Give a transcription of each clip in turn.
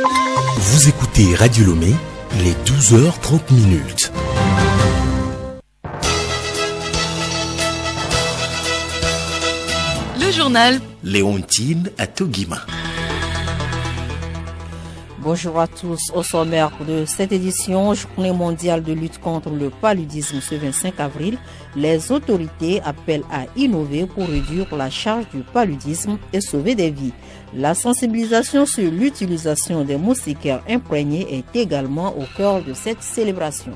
Vous écoutez Radio Lomé, les 12h30. Le journal Léontine Atogima. Bonjour à tous. Au sommaire de cette édition, Journée mondiale de lutte contre le paludisme ce 25 avril, les autorités appellent à innover pour réduire la charge du paludisme et sauver des vies. La sensibilisation sur l'utilisation des moustiquaires imprégnés est également au cœur de cette célébration.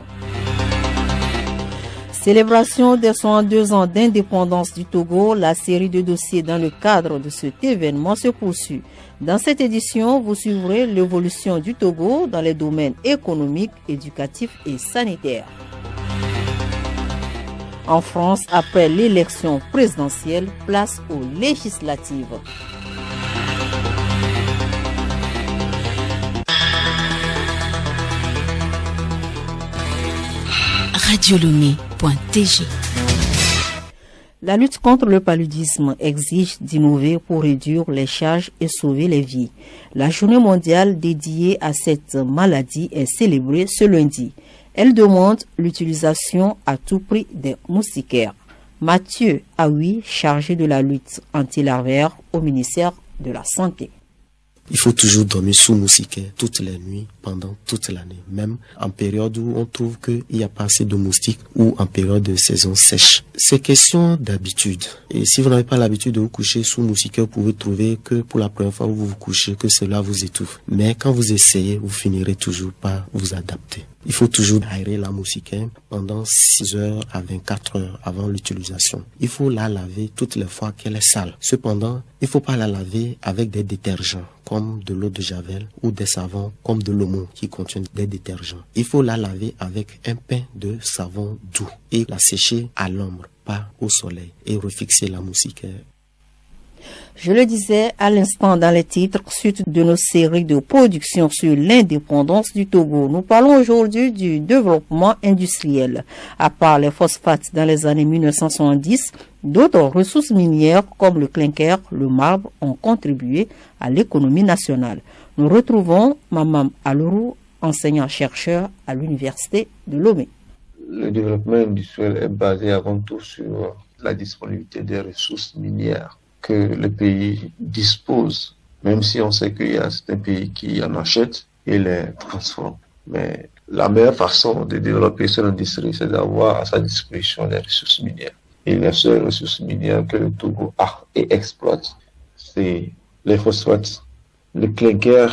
Célébration des 102 ans d'indépendance du Togo, la série de dossiers dans le cadre de cet événement se poursuit. Dans cette édition, vous suivrez l'évolution du Togo dans les domaines économiques, éducatifs et sanitaires. En France, après l'élection présidentielle, place aux législatives. radiolomé.tg. La lutte contre le paludisme exige d'innover pour réduire les charges et sauver les vies. La journée mondiale dédiée à cette maladie est célébrée ce lundi. Elle demande l'utilisation à tout prix des moustiquaires. Mathieu Aoui, chargé de la lutte anti-larvaire au ministère de la Santé. Il faut toujours dormir sous moustiquaire toutes les nuits, pendant toute l'année, même en période où on trouve qu'il n'y a pas assez de moustiques ou en période de saison sèche. C'est question d'habitude. Et si vous n'avez pas l'habitude de vous coucher sous moustiquaire, vous pouvez trouver que pour la première fois où vous vous couchez, que cela vous étouffe. Mais quand vous essayez, vous finirez toujours par vous adapter. Il faut toujours aérer la moustiquaire pendant 6 heures à 24 heures avant l'utilisation. Il faut la laver toutes les fois qu'elle est sale. Cependant, il ne faut pas la laver avec des détergents comme de l'eau de javel ou des savons comme de l'omo qui contiennent des détergents. Il faut la laver avec un pain de savon doux et la sécher à l'ombre, pas au soleil, et refixer la moustiquaire. Je le disais à l'instant dans les titres, suite de nos séries de production sur l'indépendance du Togo. Nous parlons aujourd'hui du développement industriel. À part les phosphates dans les années 1970, d'autres ressources minières comme le clinker, le marbre ont contribué à l'économie nationale. Nous retrouvons Mamam Alourou, enseignant-chercheur à l'université de Lomé. Le développement industriel est basé avant tout sur la disponibilité des ressources minières que le pays dispose, même si on sait qu'il y a certains pays qui en achètent et les transforment. Mais la meilleure façon de développer son industrie, c'est d'avoir à sa disposition les ressources minières. Et les seules ressources minières que le Togo a et exploite, c'est les phosphates, le clinker,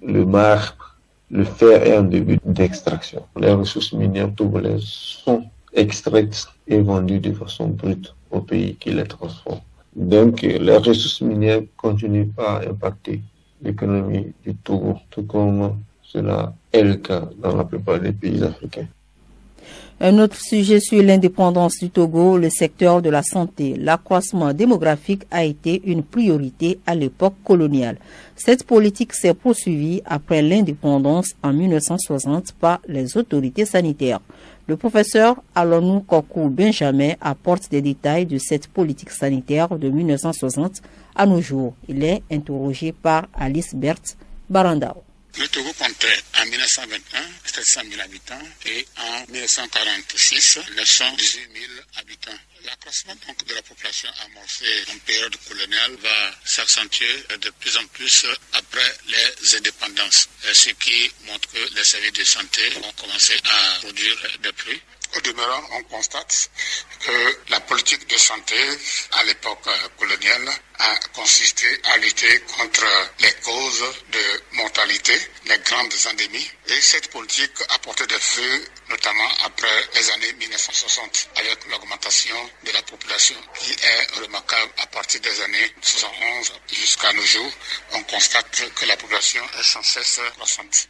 le marbre, le fer est en début d'extraction. Les ressources minières togolaises sont extraites et vendues de façon brute aux pays qui les transforment. Donc, les ressources minières continuent à impacter l'économie du Togo, tout comme cela est le cas dans la plupart des pays africains. Un autre sujet sur l'indépendance du Togo, le secteur de la santé. L'accroissement démographique a été une priorité à l'époque coloniale. Cette politique s'est poursuivie après l'indépendance en 1960 par les autorités sanitaires. Le professeur Alonou Kokou Benjamin apporte des détails de cette politique sanitaire de 1960 à nos jours. Il est interrogé par Alice Berthe Barandao. Le Togo comptait en 1921 700 000 habitants et en 1946 918 000 habitants. L'accroissement de la population amorcé en période coloniale va s'accentuer de plus en plus après les indépendances, ce qui montre que les services de santé ont commencé à produire des pluies. Au demeurant, on constate que la politique de santé à l'époque coloniale a consisté à lutter contre les causes de mortalité, les grandes endémies. Et cette politique a porté des fruits, notamment après les années 1960, avec l'augmentation de la population qui est remarquable à partir des années 71 jusqu'à nos jours. On constate que la population est sans cesse croissante.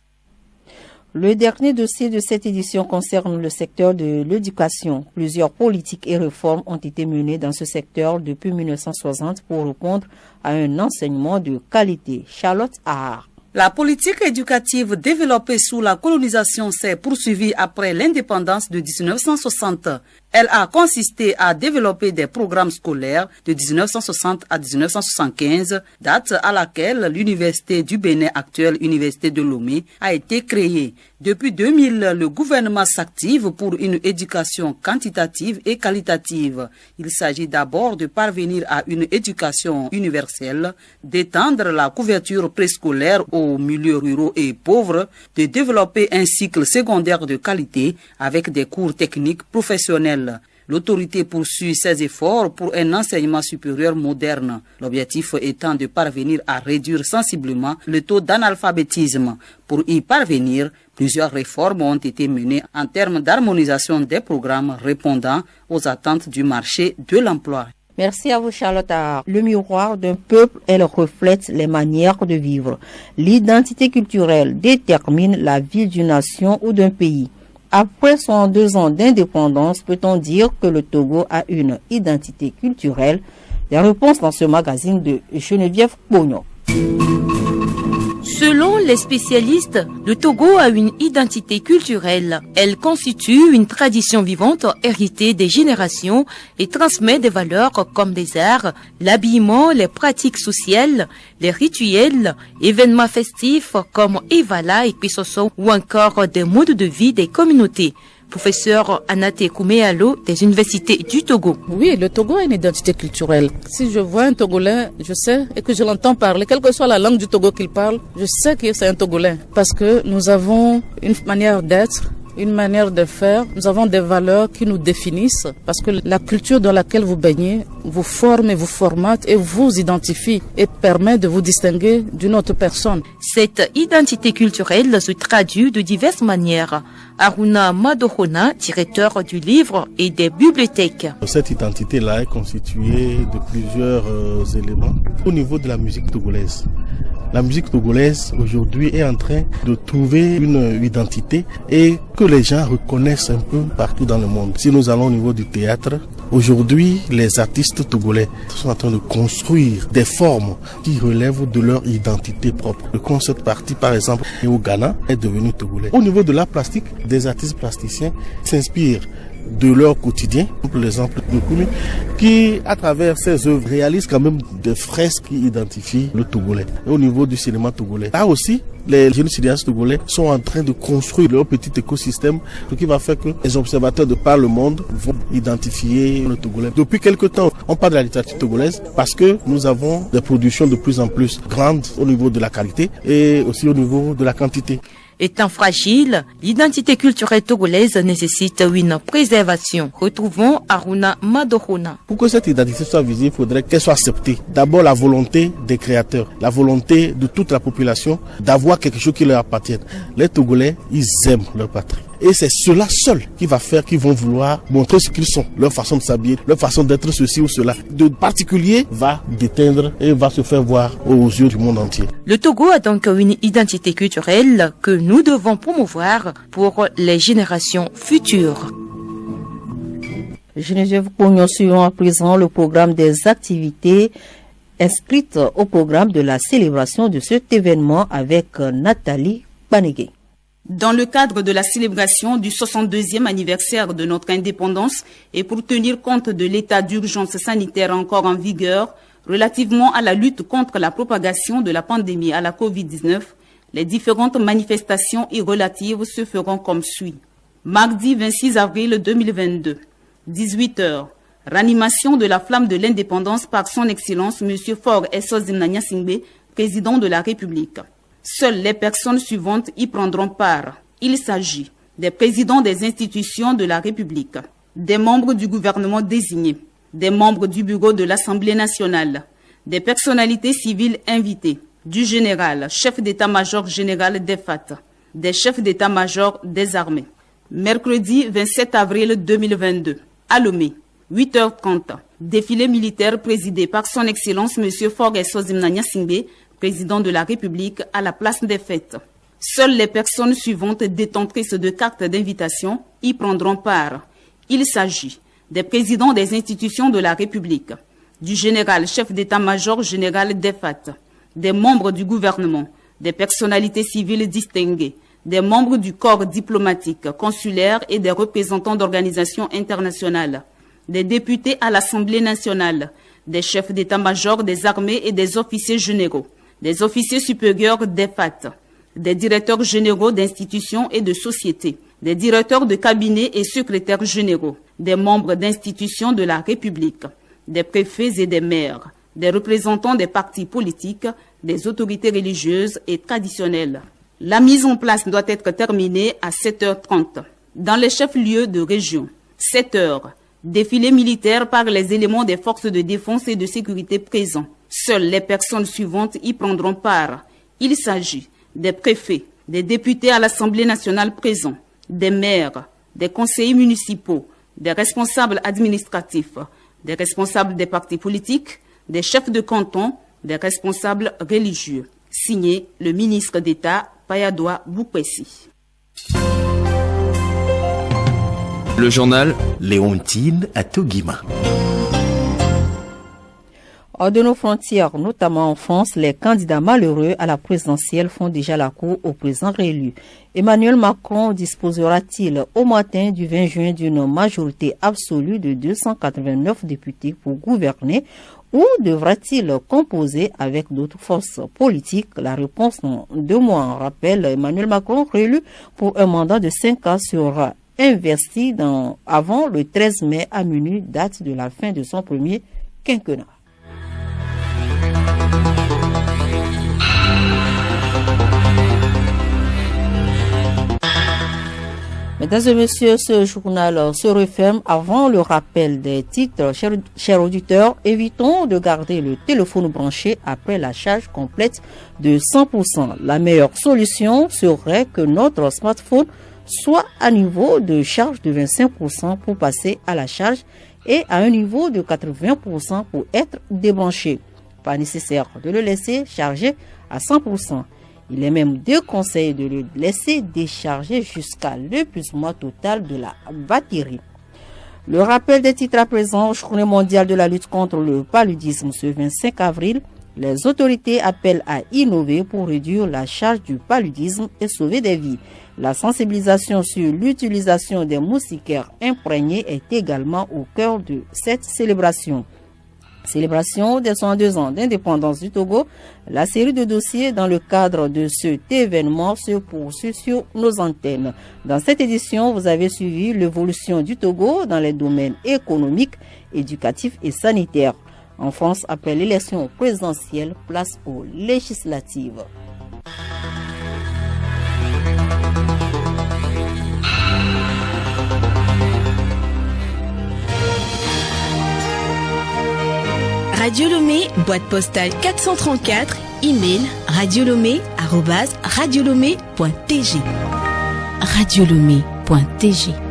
Le dernier dossier de cette édition concerne le secteur de l'éducation. Plusieurs politiques et réformes ont été menées dans ce secteur depuis 1960 pour répondre à un enseignement de qualité. Charlotte Ahar. La politique éducative développée sous la colonisation s'est poursuivie après l'indépendance de 1960. Elle a consisté à développer des programmes scolaires de 1960 à 1975, date à laquelle l'Université du Bénin, actuelle Université de Lomé, a été créée. Depuis 2000, le gouvernement s'active pour une éducation quantitative et qualitative. Il s'agit d'abord de parvenir à une éducation universelle, d'étendre la couverture préscolaire aux milieux ruraux et pauvres, de développer un cycle secondaire de qualité avec des cours techniques professionnels. L'autorité poursuit ses efforts pour un enseignement supérieur moderne, l'objectif étant de parvenir à réduire sensiblement le taux d'analphabétisme. Pour y parvenir, plusieurs réformes ont été menées en termes d'harmonisation des programmes répondant aux attentes du marché de l'emploi. Merci à vous, Charlotte. Le miroir d'un peuple, elle reflète les manières de vivre. L'identité culturelle détermine la vie d'une nation ou d'un pays. Après 102 ans d'indépendance, peut-on dire que le Togo a une identité culturelle? Les réponses dans ce magazine de Geneviève Pogno. Selon les spécialistes, le Togo a une identité culturelle. Elle constitue une tradition vivante héritée des générations et transmet des valeurs comme les arts, l'habillement, les pratiques sociales, les rituels, événements festifs comme Evala et Pisoso ou encore des modes de vie des communautés. Professeur Anate Kouméalo des universités du Togo. Oui, le Togo a une identité culturelle. Si je vois un Togolais, je sais, et que je l'entends parler, quelle que soit la langue du Togo qu'il parle, je sais que c'est un Togolais. Parce que nous avons une manière d'être, une manière de faire. Nous avons des valeurs qui nous définissent parce que la culture dans laquelle vous baignez vous forme et vous formate et vous identifie et permet de vous distinguer d'une autre personne. Cette identité culturelle se traduit de diverses manières. Aruna Madohona, directeur du livre et des bibliothèques. Cette identité-là est constituée de plusieurs éléments au niveau de la musique togolaise. La musique togolaise aujourd'hui est en train de trouver une identité et que les gens reconnaissent un peu partout dans le monde. Si nous allons au niveau du théâtre, aujourd'hui les artistes togolais sont en train de construire des formes qui relèvent de leur identité propre. Le concert party par exemple au Ghana est devenu togolais. Au niveau de l'art plastique, des artistes plasticiens s'inspirent de leur quotidien, l'exemple de Koumi, qui à travers ses œuvres réalise quand même des fresques qui identifient le Togolais. Et au niveau du cinéma togolais, là aussi, les jeunes cinéastes togolais sont en train de construire leur petit écosystème, ce qui va faire que les observateurs de par le monde vont identifier le Togolais. Depuis quelque temps, on parle de la littérature togolaise parce que nous avons des productions de plus en plus grandes au niveau de la qualité et aussi au niveau de la quantité. Étant fragile, l'identité culturelle togolaise nécessite une préservation. Retrouvons Aruna Madohona. Pour que cette identité soit visible, il faudrait qu'elle soit acceptée. D'abord, la volonté des créateurs, la volonté de toute la population d'avoir quelque chose qui leur appartienne. Les Togolais, ils aiment leur patrie. Et c'est cela seul qui va faire qu'ils vont vouloir montrer ce qu'ils sont, leur façon de s'habiller, leur façon d'être ceci ou cela. De particulier va déteindre et va se faire voir aux yeux du monde entier. Le Togo a donc une identité culturelle que nous devons promouvoir pour les générations futures. Geneviève Pogno, suivons à présent le programme des activités inscrites au programme de la célébration de cet événement avec Nathalie Panegué. Dans le cadre de la célébration du 62e anniversaire de notre indépendance et pour tenir compte de l'état d'urgence sanitaire encore en vigueur relativement à la lutte contre la propagation de la pandémie à la COVID-19, les différentes manifestations y relatives se feront comme suit. Mardi 26 avril 2022, 18h, ranimation de la flamme de l'indépendance par son Excellence M. Faure Essozi Nanya Singbe, président de la République. Seules les personnes suivantes y prendront part. Il s'agit des présidents des institutions de la République, des membres du gouvernement désignés, des membres du bureau de l'Assemblée nationale, des personnalités civiles invitées, du général, chef d'état-major général des FAT, des chefs d'état-major des armées. Mercredi 27 avril 2022, à Lomé, 8h30, défilé militaire présidé par son Excellence M. Faure Essozi Nanya Singbe, président de la République, à la place des fêtes. Seules les personnes suivantes détentrices de cartes d'invitation y prendront part. Il s'agit des présidents des institutions de la République, du général chef d'état-major général des FAT, des membres du gouvernement, des personnalités civiles distinguées, des membres du corps diplomatique, consulaire et des représentants d'organisations internationales, des députés à l'Assemblée nationale, des chefs d'état-major des armées et des officiers généraux, des officiers supérieurs des FAT, des directeurs généraux d'institutions et de sociétés, des directeurs de cabinet et secrétaires généraux, des membres d'institutions de la République, des préfets et des maires, des représentants des partis politiques, des autorités religieuses et traditionnelles. La mise en place doit être terminée à 7h30 dans les chefs-lieux de région. 7h, défilé militaire par les éléments des forces de défense et de sécurité présents. Seules les personnes suivantes y prendront part. Il s'agit des préfets, des députés à l'Assemblée nationale présents, des maires, des conseillers municipaux, des responsables administratifs, des responsables des partis politiques, des chefs de canton, des responsables religieux. Signé le ministre d'État Payadoua Boukwesi. Le journal Léontine Atogima. Hors de nos frontières, notamment en France, les candidats malheureux à la présidentielle font déjà la cour au président réélu. Emmanuel Macron disposera-t-il au matin du 20 juin d'une majorité absolue de 289 députés pour gouverner ou devra-t-il composer avec d'autres forces politiques? La réponse dans 2 mois. En rappel, Emmanuel Macron, réélu pour un mandat de 5 ans, sera investi avant le 13 mai à minuit, date de la fin de son premier quinquennat. Mesdames et messieurs, ce journal se referme. Avant le rappel des titres. Chers auditeurs, évitons de garder le téléphone branché après la charge complète de 100%. La meilleure solution serait que notre smartphone soit à niveau de charge de 25% pour passer à la charge et à un niveau de 80% pour être débranché. Pas nécessaire de le laisser charger à 100%. Il est même déconseillé de le laisser décharger jusqu'à l'épuisement total de la batterie. Le rappel des titres à présent, Journée mondiale de la lutte contre le paludisme ce 25 avril. Les autorités appellent à innover pour réduire la charge du paludisme et sauver des vies. La sensibilisation sur l'utilisation des moustiquaires imprégnés est également au cœur de cette célébration. Célébration des 102 ans d'indépendance du Togo, la série de dossiers dans le cadre de cet événement se poursuit sur nos antennes. Dans cette édition, vous avez suivi l'évolution du Togo dans les domaines économiques, éducatifs et sanitaires. En France, après l'élection présidentielle, place aux législatives. Radio Lomé, boîte postale 434, email radiolomé@radiolomé.tg. Radiolomé.tg